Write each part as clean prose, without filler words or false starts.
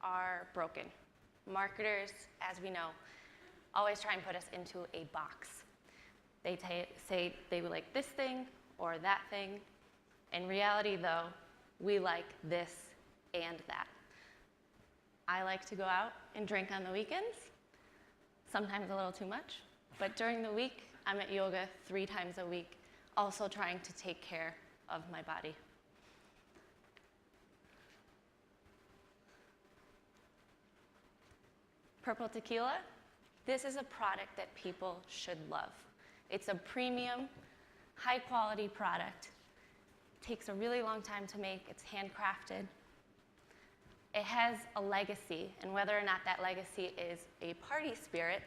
are broken. Marketers, as we know, always try and put us into a box. They say they would like this thing or that thing. In reality, though, we like this and that. I like to go out and drink on the weekends, sometimes a little too much, but during the week, I'm at yoga 3 times a week, also trying to take care of my body. Purple Tequila, this is a product that people should love. It's a premium, high-quality product. It takes a really long time to make. It's handcrafted. It has a legacy, and whether or not that legacy is a party spirit,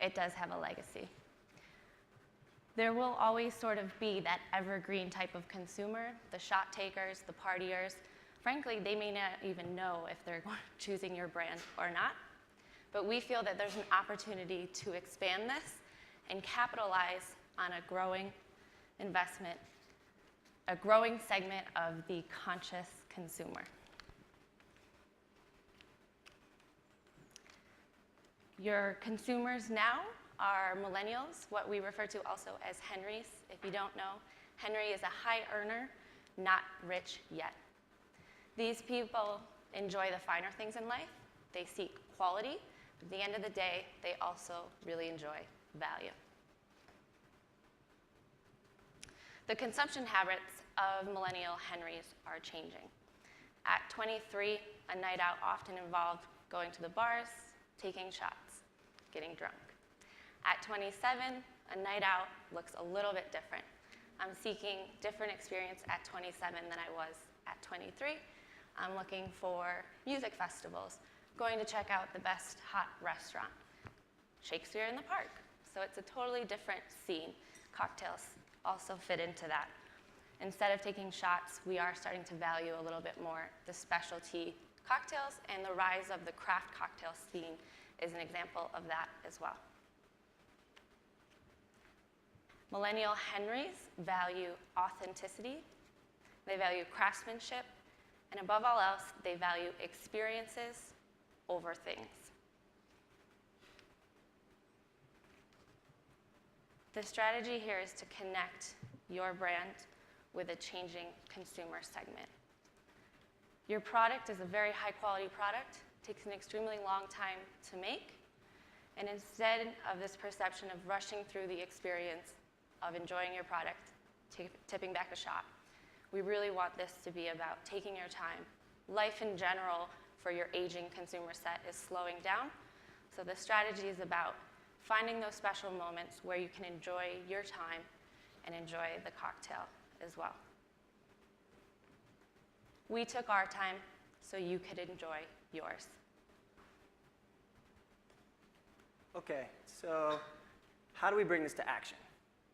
it does have a legacy. There will always sort of be that evergreen type of consumer, the shot takers, the partiers. Frankly, they may not even know if they're choosing your brand or not. But we feel that there's an opportunity to expand this and capitalize on a growing investment, a growing segment of the conscious consumer. Your consumers now are millennials, what we refer to also as Henrys. If you don't know, Henry is a high earner, not rich yet. These people enjoy the finer things in life. They seek quality. At the end of the day, they also really enjoy value. The consumption habits of millennial Henrys are changing. At 23, a night out often involved going to the bars, taking shots, getting drunk. At 27, a night out looks a little bit different. I'm seeking different experience at 27 than I was at 23. I'm looking for music festivals, going to check out the best hot restaurant, Shakespeare in the Park. So it's a totally different scene. Cocktails also fit into that. Instead of taking shots, we are starting to value a little bit more the specialty cocktails, and the rise of the craft cocktail scene is an example of that as well. Millennial Henrys value authenticity, they value craftsmanship, and above all else, they value experiences over things. The strategy here is to connect your brand with a changing consumer segment. Your product is a very high quality product, takes an extremely long time to make, and instead of this perception of rushing through the experience of enjoying your product, tipping back a shot, we really want this to be about taking your time. Life in general for your aging consumer set is slowing down, so the strategy is about finding those special moments where you can enjoy your time and enjoy the cocktail as well. We took our time so you could enjoy yours. Okay, so how do we bring this to action?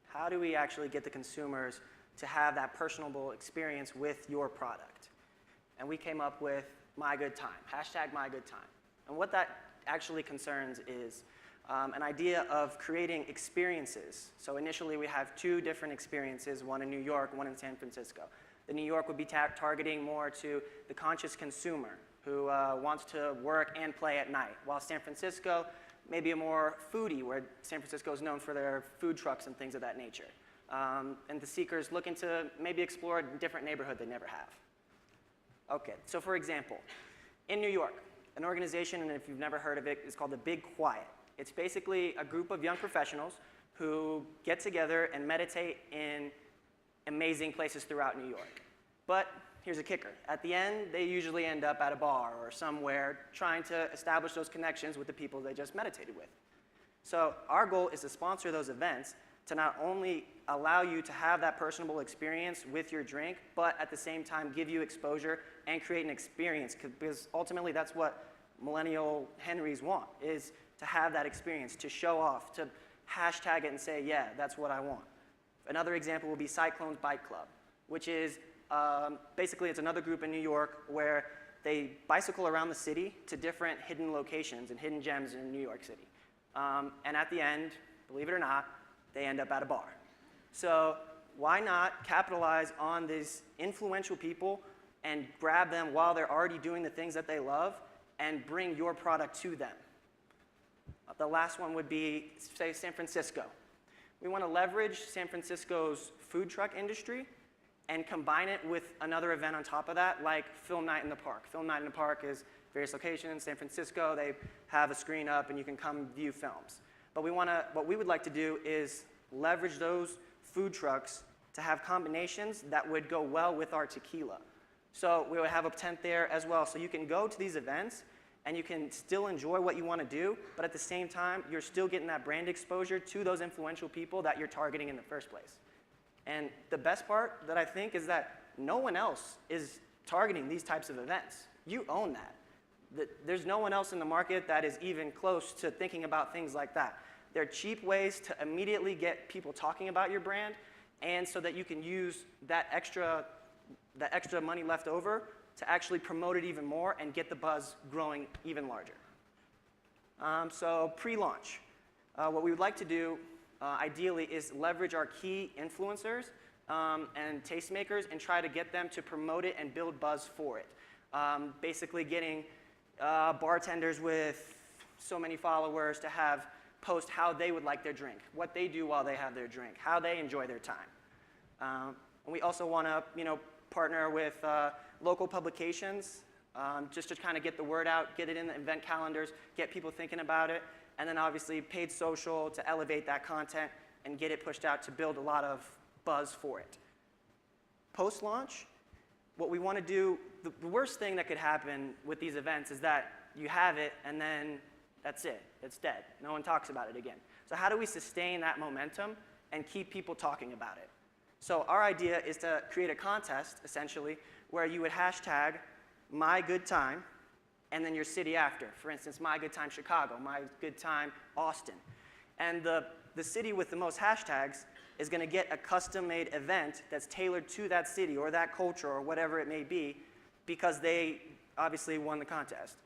How do we actually get the consumers to have that personable experience with your product? And we came up with My Good Time, hashtag My Good Time. And what that actually concerns is an idea of creating experiences. So initially we have 2 different experiences, one in New York, one in San Francisco. The New York would be targeting more to the conscious consumer who wants to work and play at night, while San Francisco, maybe a more foodie, where San Francisco is known for their food trucks and things of that nature. And the seekers looking to maybe explore a different neighborhood they never have. Okay, so for example, in New York, an organization, and if you've never heard of it, is called the Big Quiet. It's basically a group of young professionals who get together and meditate in amazing places throughout New York. But here's a kicker. At the end, they usually end up at a bar or somewhere trying to establish those connections with the people they just meditated with. So our goal is to sponsor those events to not only allow you to have that personable experience with your drink, but at the same time give you exposure and create an experience, because ultimately that's what millennial Henrys want, is to have that experience, to show off, to hashtag it and say, yeah, that's what I want. Another example will be Cyclone's Bike Club, which is basically it's another group in New York where they bicycle around the city to different hidden locations and hidden gems in New York City. And at the end, believe it or not, they end up at a bar. So why not capitalize on these influential people and grab them while they're already doing the things that they love and bring your product to them. The last one would be, say, San Francisco. We want to leverage San Francisco's food truck industry and combine it with another event on top of that, like Film Night in the Park. Film Night in the Park is various locations in San Francisco. They have a screen up, and you can come view films. But what we would like to do is leverage those food trucks to have combinations that would go well with our tequila. So we would have a tent there as well. So you can go to these events, and you can still enjoy what you want to do, but at the same time, you're still getting that brand exposure to those influential people that you're targeting in the first place. And the best part that I think is that no one else is targeting these types of events. You own that. There's no one else in the market that is even close to thinking about things like that. They're cheap ways to immediately get people talking about your brand, and so that you can use that extra money left over to actually promote it even more and get the buzz growing even larger. So pre-launch. What we would like to do, ideally, is leverage our key influencers and tastemakers and try to get them to promote it and build buzz for it. Basically getting bartenders with so many followers to have post how they would like their drink, what they do while they have their drink, how they enjoy their time. And we also want to, partner with local publications just to kind of get the word out, get it in the event calendars, get people thinking about it, and then obviously paid social to elevate that content and get it pushed out to build a lot of buzz for it. Post-launch, what we want to do, the worst thing that could happen with these events is that you have it and then that's it. It's dead. No one talks about it again. So how do we sustain that momentum and keep people talking about it? So our idea is to create a contest, essentially, where you would hashtag my good time and then your city after. For instance, my good time Chicago, my good time Austin. And the city with the most hashtags is going to get a custom-made event that's tailored to that city or that culture or whatever it may be, because they obviously won the contest.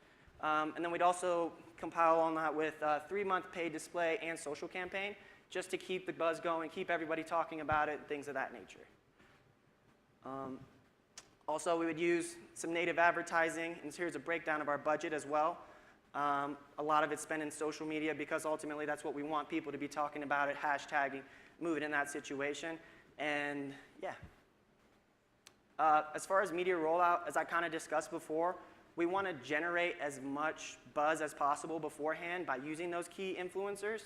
And then we'd also compile on that with a 3-month paid display and social campaign, just to keep the buzz going, keep everybody talking about it, things of that nature. Also, we would use some native advertising, and here's a breakdown of our budget as well. A lot of it's spent in social media because ultimately that's what we want people to be talking about it, hashtagging, moving in that situation, and yeah. As far as media rollout, as I kind of discussed before, we want to generate as much buzz as possible beforehand by using those key influencers.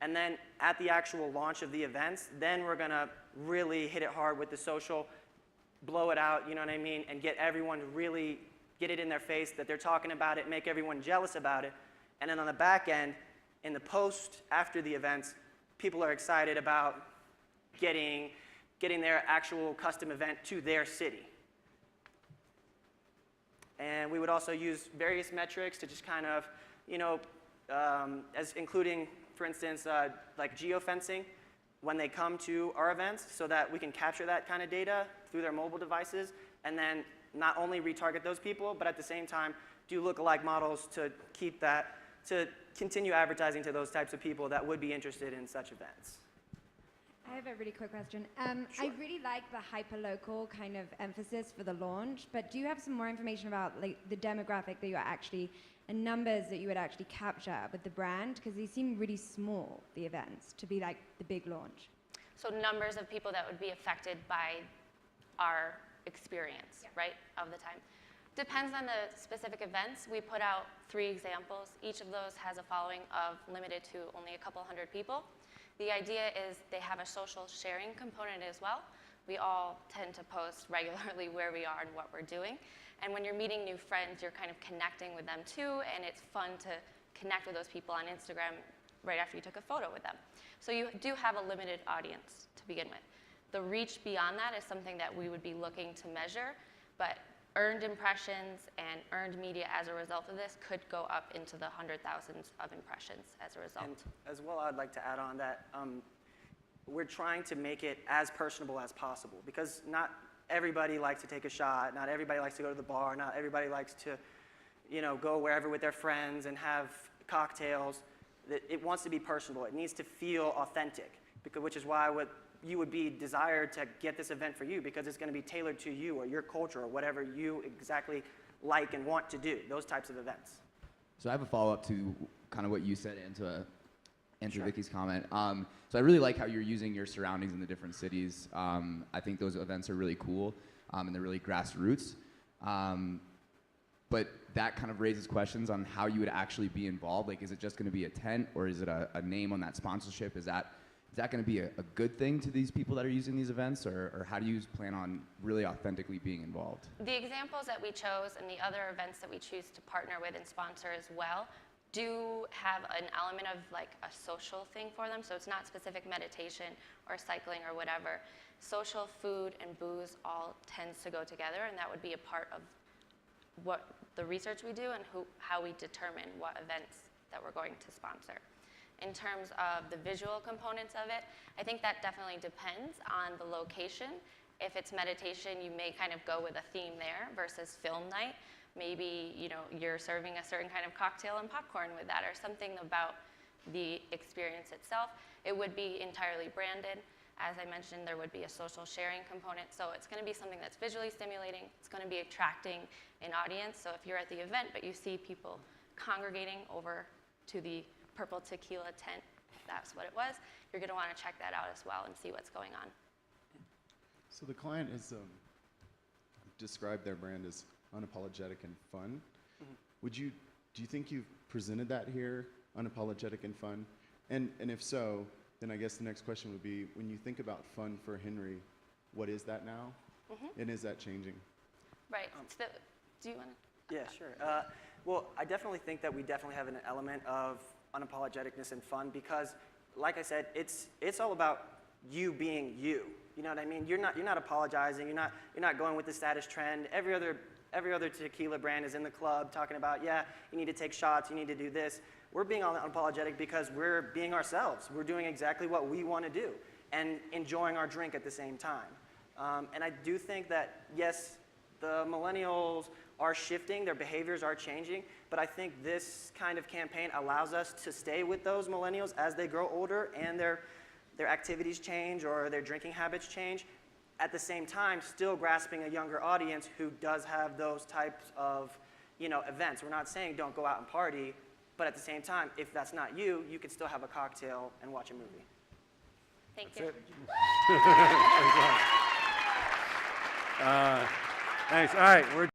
And then at the actual launch of the events, then we're going to really hit it hard with the social, blow it out, you know what I mean, and get everyone to really get it in their face that they're talking about it, make everyone jealous about it. And then on the back end, in the post, after the events, people are excited about getting their actual custom event to their city. And we would also use various metrics to just kind of, as including, for instance, like geofencing when they come to our events, so that we can capture that kind of data through their mobile devices, and then not only retarget those people, but at the same time do lookalike models to keep that, to continue advertising to those types of people that would be interested in such events. I have a really quick question. Sure. I really like the hyper-local kind of emphasis for the launch, but do you have some more information about the demographic that you're actually, and numbers that you would actually capture with the brand? Because they seem really small, the events, to be like the big launch. So numbers of people that would be affected by our experience, right, of the time. Depends on the specific events. We put out 3 examples. Each of those has a following of limited to only a couple hundred people. The idea is they have a social sharing component as well. We all tend to post regularly where we are and what we're doing. And when you're meeting new friends, you're kind of connecting with them too, and it's fun to connect with those people on Instagram right after you took a photo with them. So you do have a limited audience to begin with. The reach beyond that is something that we would be looking to measure, but earned impressions and earned media as a result of this could go up into the 100,000s of impressions as a result. And as well, I'd like to add on that we're trying to make it as personable as possible, because not everybody likes to take a shot, not everybody likes to go to the bar, not everybody likes to, go wherever with their friends and have cocktails. It wants to be personable. It needs to feel authentic, which is why you would be desired to get this event for you, because it's going to be tailored to you or your culture or whatever you exactly like and want to do, those types of events. So I have a follow-up to kind of what you said and to answer Sure. Vicky's comment. So I really like how you're using your surroundings in the different cities. I think those events are really cool, and they're really grassroots. But that kind of raises questions on how you would actually be involved. Like, is it just going to be a tent, or is it a name on that sponsorship? Is that going to be a good thing to these people that are using these events, or how do you plan on really authentically being involved? The examples that we chose and the other events that we choose to partner with and sponsor as well do have an element of like a social thing for them. So it's not specific meditation or cycling or whatever. Social, food, and booze all tends to go together, and that would be a part of what the research we do and how we determine what events that we're going to sponsor. In terms of the visual components of it, I think that definitely depends on the location. If it's meditation, you may kind of go with a theme there versus film night. Maybe you're serving a certain kind of cocktail and popcorn with that, or something about the experience itself. It would be entirely branded. As I mentioned, there would be a social sharing component. So it's going to be something that's visually stimulating. It's going to be attracting an audience. So if you're at the event, but you see people congregating over to the Purple Tequila tent, if that's what it was, you're going to want to check that out as well and see what's going on. So the client has described their brand as unapologetic and fun. Mm-hmm. Do you think you've presented that here, unapologetic and fun? And if so, then I guess the next question would be, when you think about fun for Henry, what is that now? Mm-hmm. And is that changing? Right. Do you want to? Yeah, sure. Well, I definitely think that we definitely have an element of unapologeticness and fun because, like I said, it's all about you being you. You know what I mean? You're not apologizing. You're not going with the status trend. Every other tequila brand is in the club talking about, yeah, you need to take shots, you need to do this. We're being unapologetic because we're being ourselves. We're doing exactly what we want to do and enjoying our drink at the same time. And I do think that, yes, the millennials are shifting, their behaviors are changing, but I think this kind of campaign allows us to stay with those millennials as they grow older and their activities change or their drinking habits change. At the same time, still grasping a younger audience who does have those types of events. We're not saying don't go out and party, but at the same time, if that's not you, you could still have a cocktail and watch a movie. Thank That's you. it. Thanks. All right, we're